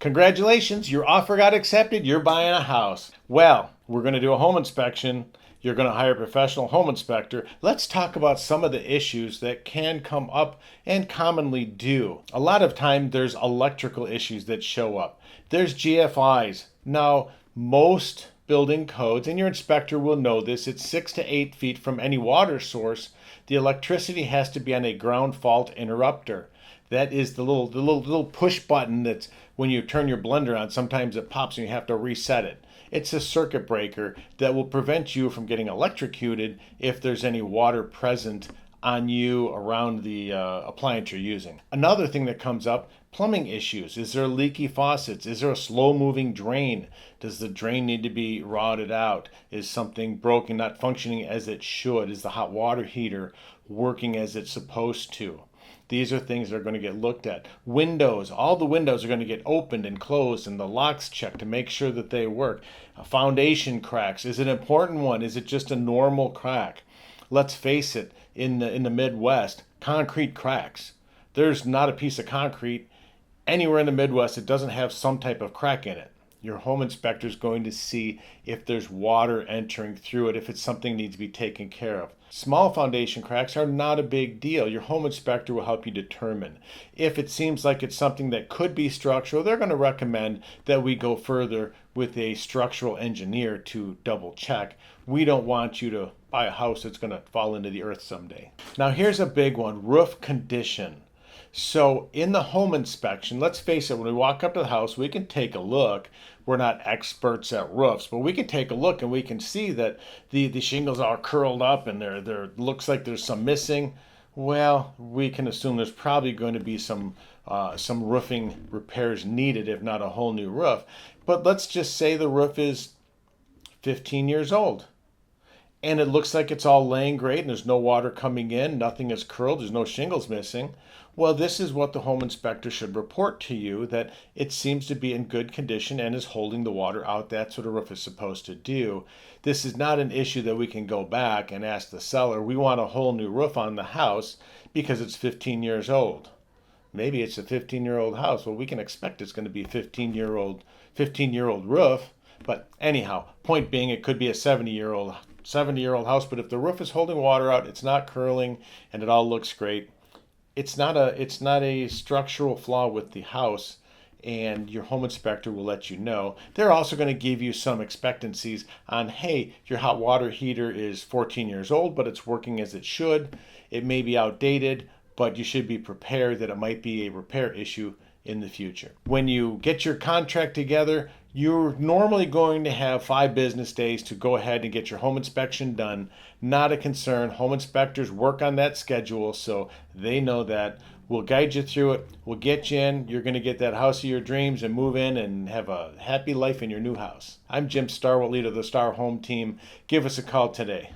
Congratulations, your offer got accepted. You're buying a house. Well, we're going to do a home inspection. You're going to hire a professional home inspector. Let's talk about some of the issues that can come up and commonly do. A lot of time there's electrical issues that show up. There's GFIs. Now, most building codes, and your inspector will know this, it's 6 to 8 feet from any water source. The electricity has to be on a ground fault interrupter. That is the little push button that's when you turn your blender on, sometimes it pops and you have to reset it. It's a circuit breaker that will prevent you from getting electrocuted if there's any water present on you around the appliance you're using. Another thing that comes up, plumbing issues. Is there leaky faucets? Is there a slow moving drain? Does the drain need to be rotted out? Is something broken, not functioning as it should? Is the hot water heater working as it's supposed to? These are things that are going to get looked at. Windows, all the windows are going to get opened and closed and the locks checked to make sure that they work. Foundation cracks, is it an important one? Is it just a normal crack? Let's face it, in the Midwest, concrete cracks. There's not a piece of concrete anywhere in the Midwest that doesn't have some type of crack in it. Your home inspector is going to see if there's water entering through it, if it's something that needs to be taken care of. Small foundation cracks are not a big deal. Your home inspector will help you determine. If it seems like it's something that could be structural, they're going to recommend that we go further with a structural engineer to double check. We don't want you to buy a house that's going to fall into the earth someday. Now here's a big one, roof condition. So in the home inspection, let's face it, when we walk up to the house, we can take a look. We're not experts at roofs, but we can take a look and we can see that the shingles are curled up and there looks like there's some missing. Well, we can assume there's probably going to be some roofing repairs needed, if not a whole new roof. But let's just say the roof is 15 years old. And it looks like it's all laying great and there's no water coming in, nothing is curled, there's no shingles missing. Well, this is what the home inspector should report to you, that it seems to be in good condition and is holding the water out. That's what a roof is supposed to do. This is not an issue that we can go back and ask the seller, we want a whole new roof on the house because it's 15 years old. Maybe it's a 15-year-old house. Well, we can expect it's going to be a 15-year-old roof. But anyhow, point being, it could be a 70-year-old house, but if the roof is holding water out, it's not curling, and it all looks great, it's not a structural flaw with the house, and your home inspector will let you know. They're also going to give you some expectancies on, hey, your hot water heater is 14 years old, but it's working as it should. It may be outdated, but you should be prepared that it might be a repair issue in the future. When you get your contract together, you're normally going to have 5 business days to go ahead and get your home inspection done. Not a concern. Home inspectors work on that schedule, so they know that. We'll guide you through it. We'll get you in. You're going to get that house of your dreams and move in and have a happy life in your new house. I'm Jim Starwell, leader of the Star Home Team. Give us a call today.